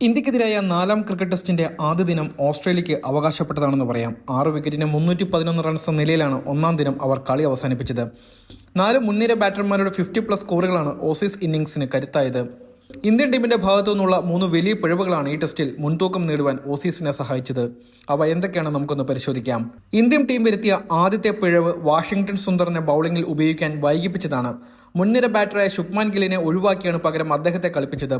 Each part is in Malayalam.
ഇന്ത്യക്കെതിരായ 4-ാം ക്രിക്കറ്റ് ടെസ്റ്റിന്റെ ആദ്യ ദിനം ഓസ്ട്രേലിയക്ക് അവകാശപ്പെട്ടതാണെന്ന് പറയാം. 6 വിക്കറ്റിന് 311 റൺസ് എന്ന നിലയിലാണ് ഒന്നാം ദിനം അവർ കളി അവസാനിപ്പിച്ചത്. 4 മുൻനിര ബാറ്റർമാരുടെ 50+ സ്കോറുകളാണ് ഓസീസ് ഇന്നിംഗ്സിന് കരുത്തായത്. ഇന്ത്യൻ ടീമിന്റെ ഭാഗത്തു നിന്നുള്ള 3 വലിയ പിഴവുകളാണ് ഈ ടെസ്റ്റിൽ മുൻതൂക്കം നേടുവാൻ ഓസീസിനെ സഹായിച്ചത്. അവ എന്തൊക്കെയാണെന്ന് നമുക്കൊന്ന് പരിശോധിക്കാം. ഇന്ത്യൻ ടീം വരുത്തിയ ആദ്യത്തെ പിഴവ് വാഷിംഗ്ടൺ സുന്ദറിനെ ബൌളിംഗിൽ ഉപയോഗിക്കാൻ വൈകിപ്പിച്ചതാണ്. മുൻനിര ബാറ്ററായ ശുഭ്മാൻ ഗില്ലിനെ ഒഴിവാക്കിയാണ് പകരം അദ്ദേഹത്തെ കളിപ്പിച്ചത്.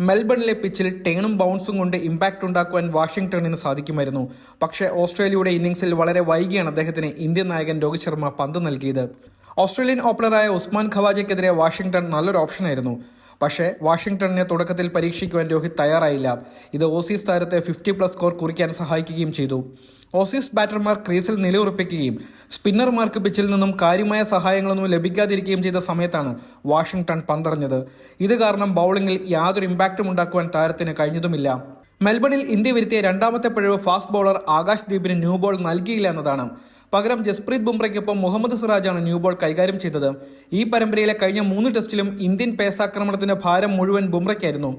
മെൽബണിലെ പിച്ചിൽ ടേണും ബൗൺസും കൊണ്ട് ഇമ്പാക്ട് ഉണ്ടാക്കുവാൻ വാഷിംഗ്ടണിന് സാധിക്കുമായിരുന്നു. പക്ഷേ ഓസ്ട്രേലിയയുടെ ഇന്നിംഗ്സിൽ വളരെ വൈകിയാണ് അദ്ദേഹത്തിന് ഇന്ത്യൻ നായകൻ രോഹിത് ശർമ്മ പന്ത് നൽകിയത്. ഓസ്ട്രേലിയൻ ഓപ്പണറായ ഉസ്മാൻ ഖവാജയ്ക്കെതിരെ വാഷിംഗ്ടൺ നല്ലൊരു ഓപ്ഷനായിരുന്നു. പക്ഷേ വാഷിംഗ്ടണിനെ തുടക്കത്തിൽ പരീക്ഷിക്കുവാൻ രോഹിത് തയ്യാറായില്ല. ഇത് ഓസീസ് താരത്തെ 50+ സ്കോർ കുറിക്കാൻ സഹായിക്കുകയും ചെയ്തു. ഓസീസ് ബാറ്റർമാർ ക്രീസിൽ നിലയുറപ്പിക്കുകയും സ്പിന്നർമാർക്ക് പിച്ചിൽ നിന്നും കാര്യമായ സഹായങ്ങളൊന്നും ലഭിക്കാതിരിക്കുകയും ചെയ്ത സമയത്താണ് വാഷിംഗ്ടൺ പന്തെറിഞ്ഞത്. ഇത് കാരണം ബൌളിംഗിൽ യാതൊരു ഇമ്പാക്റ്റും ഉണ്ടാക്കുവാൻ താരത്തിന് കഴിഞ്ഞതുമില്ല. മെൽബണിൽ ഇന്ത്യ വരുത്തിയ രണ്ടാമത്തെ പിഴവ് ഫാസ്റ്റ് ബൌളർ ആകാശ് ദീപിന് ന്യൂ ബോൾ നൽകിയില്ല എന്നതാണ്. പകരം ജസ്പ്രീത് ബുംറയ്ക്കൊപ്പം മുഹമ്മദ് സിറാജാണ് ന്യൂ ബോൾ കൈകാര്യം ചെയ്തത്. ഈ പരമ്പരയിലെ കഴിഞ്ഞ 3 ടെസ്റ്റിലും ഇന്ത്യൻ പേസാക്രമണത്തിന്റെ ഭാരം മുഴുവൻ ബുംറയ്ക്കായിരുന്നു.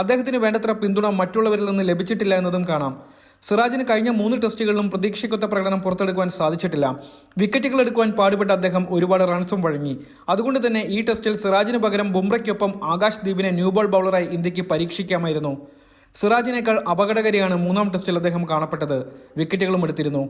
അദ്ദേഹത്തിന് വേണ്ടത്ര പിന്തുണ മറ്റുള്ളവരിൽ നിന്ന് ലഭിച്ചിട്ടില്ല എന്നതും കാണാം. സിറാജിന് കഴിഞ്ഞ 3 ടെസ്റ്റുകളിലും പ്രതീക്ഷിക്കൊത്ത പ്രകടനം പുറത്തെടുക്കുവാൻ സാധിച്ചിട്ടില്ല. വിക്കറ്റുകൾ എടുക്കുവാൻ പാടുപെട്ട അദ്ദേഹം ഒരുപാട് റൺസും വഴങ്ങി. അതുകൊണ്ട് തന്നെ ഈ ടെസ്റ്റിൽ സിറാജിന് പകരം ബുംറയ്ക്കൊപ്പം ആകാശ് ദീപിനെ ന്യൂ ബോൾ ബൌളറായി ഇന്ത്യക്ക് പരീക്ഷിക്കാമായിരുന്നു. സിറാജിനേക്കാൾ അപകടകാരിയാണ് 3-ാം ടെസ്റ്റിൽ അദ്ദേഹം കാണപ്പെട്ടത്. വിക്കറ്റുകളും എടുത്തിരുന്നു.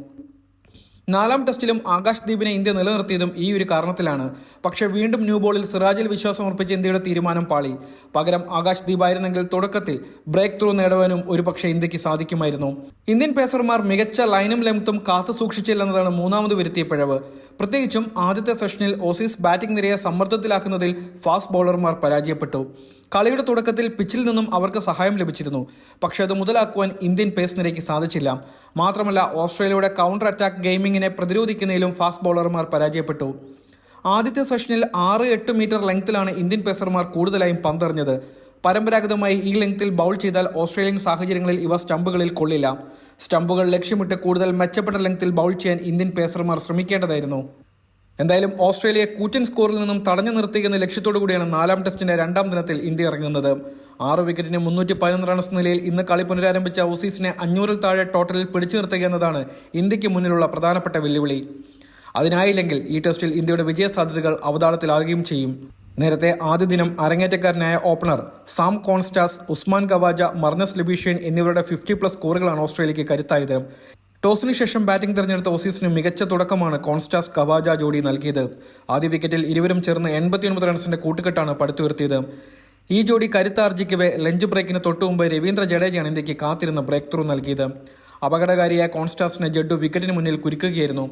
4-ാം ടെസ്റ്റിലും ആകാശ് ദീപിനെ ഇന്ത്യ നിലനിർത്തിയതും ഈ ഒരു കാരണത്തിലാണ്. പക്ഷേ വീണ്ടും ന്യൂ ബോളിൽ സിറാജിൽ വിശ്വാസമർപ്പിച്ച ഇന്ത്യയുടെ തീരുമാനം പാളി. പകരം ആകാശ് ദീപ് ആയിരുന്നെങ്കിൽ തുടക്കത്തിൽ ബ്രേക്ക് ത്രൂ നേടുവാനും ഒരുപക്ഷെ ഇന്ത്യക്ക് സാധിക്കുമായിരുന്നു. ഇന്ത്യൻ പേസർമാർ മികച്ച ലൈനും ലെങ്ത്തും കാത്തു സൂക്ഷിച്ചില്ലെന്നതാണ് 3-ാമത് വരുത്തിയ പിഴവ്. പ്രത്യേകിച്ചും ആദ്യത്തെ സെഷനിൽ ഓസീസ് ബാറ്റിംഗ് നിരയെ സമ്മർദ്ദത്തിലാക്കുന്നതിൽ ഫാസ്റ്റ് ബൌളർമാർ പരാജയപ്പെട്ടു. കളിയുടെ തുടക്കത്തിൽ പിച്ചിൽ നിന്നും അവർക്ക് സഹായം ലഭിച്ചിരുന്നു. പക്ഷേ അത് മുതലാക്കുവാൻ ഇന്ത്യൻ പേസ് നിരയ്ക്ക് സാധിച്ചില്ല. മാത്രമല്ല ഓസ്ട്രേലിയയുടെ കൗണ്ടർ അറ്റാക്ക് ഗെയിമിങ്ങിനെ പ്രതിരോധിക്കുന്നതിലും ഫാസ്റ്റ് ബൌളർമാർ പരാജയപ്പെട്ടു. ആദ്യത്തെ സെഷനിൽ 6-8 മീറ്റർ ലെങ്ത്തിലാണ് ഇന്ത്യൻ പേസർമാർ കൂടുതലായും പന്തെറിഞ്ഞത്. പരമ്പരാഗതമായി ഈ ലെങ്ത്തിൽ ബൗൾ ചെയ്താൽ ഓസ്ട്രേലിയൻ സാഹചര്യങ്ങളിൽ ഇവ സ്റ്റമ്പുകളിൽ കൊള്ളില്ല. സ്റ്റമ്പുകൾ ലക്ഷ്യമിട്ട് കൂടുതൽ മെച്ചപ്പെട്ട ലെങ്ത്തിൽ ബൗൾ ചെയ്യാൻ ഇന്ത്യൻ പേസർമാർ ശ്രമിക്കേണ്ടതായിരുന്നു. എന്തായാലും ഓസ്ട്രേലിയയെ കൂറ്റൻ സ്കോറിൽ നിന്നും തടഞ്ഞു നിർത്തിയെന്ന ലക്ഷ്യത്തോടു കൂടിയാണ് 4-ാം ടെസ്റ്റിന്റെ 2-ാം ദിനത്തിൽ ഇന്ത്യ ഇറങ്ങുന്നത്. 6 വിക്കറ്റിന് 311 റൺസ് നിലയിൽ ഇന്ന് കളി പുനരാരംഭിച്ച ഓസീസിനെ 500-ൽ താഴെ ടോട്ടലിൽ പിടിച്ചു നിർത്തുക എന്നതാണ് ഇന്ത്യക്ക് മുന്നിലുള്ള പ്രധാനപ്പെട്ട വെല്ലുവിളി. അതിനായില്ലെങ്കിൽ ഈ ടെസ്റ്റിൽ ഇന്ത്യയുടെ വിജയ സാധ്യതകൾ അവതാളത്തിലാകുകയും ചെയ്യും. നേരത്തെ ആദ്യ ദിനം അരങ്ങേറ്റക്കാരനായ opener Sam Konstas, Usman Khawaja, Marnus Labuschagne എന്നിവരുടെ 50+ സ്കോറുകളാണ് ഓസ്ട്രേലിയക്ക് കരുത്തായത്. ടോസിന് ശേഷം ബാറ്റിംഗ് തെരഞ്ഞെടുത്ത ഓസീസിന് മികച്ച തുടക്കമാണ് കോൺസ്റ്റാസ് ഖവാജ ജോഡി നൽകിയത്. ആദ്യ വിക്കറ്റിൽ ഇരുവരും ചേർന്ന് 89 റൺസിന്റെ കൂട്ടുകെട്ടാണ് പടുത്തുയർത്തിയത്. ഈ ജോഡി കരുത്താർജിക്കവേ ലഞ്ച് ബ്രേക്കിന് തൊട്ടുമുമ്പ് രവീന്ദ്ര ജഡേജയാണ് ഇന്ത്യക്ക് കാത്തിരുന്ന് ബ്രേക്ക് ത്രൂ നൽകിയത്. അപകടകാരിയായ കോൺസ്റ്റാസിനെ ജഡ്ഡു വിക്കറ്റിന് മുന്നിൽ കുരുക്കുകയായിരുന്നു.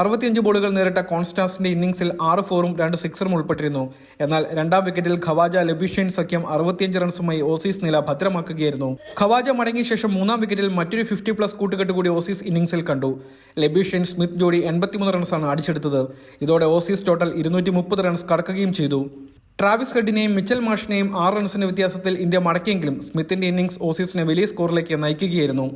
65 ബോളുകൾ നേരിട്ട കോൺസ്റ്റാസിന്റെ ഇന്നിംഗ്സിൽ 6 4-ഉം 2 6-ഉം ഉൾപ്പെട്ടിരുന്നു. എന്നാൽ 2-ാം വിക്കറ്റിൽ ഖവാജ ലബീഷ്യൻ സഖ്യം 65 റൺസുമായി ഓസീസ് നില ഭദ്രമാക്കുകയായിരുന്നു. ഖവാജ മടങ്ങിയ ശേഷം 3-ാം വിക്കറ്റിൽ മറ്റൊരു 50+ കൂട്ടുകെട്ട് കൂടി ഓസീസ് ഇന്നിംഗ്സിൽ കണ്ടു. ലബീഷ്യൻ സ്മിത്ത് ജോഡി 83 റൺസാണ് അടിച്ചെടുത്തത്. ഇതോടെ ഓസീസ് ടോട്ടൽ 230 റൺസ് കടക്കുകയും ചെയ്തു. ട്രാവിസ് ഹെഡിനെയും മിച്ചൽ മാഷിനെയും 6 റൺസിന്റെ വ്യത്യാസത്തിൽ ഇന്ത്യ മടക്കിയെങ്കിലും സ്മിത്തിന്റെ ഇന്നിംഗ്സ് ഓസീസിനെ വലിയ സ്കോറിലേക്ക് നയിക്കുകയായിരുന്നു.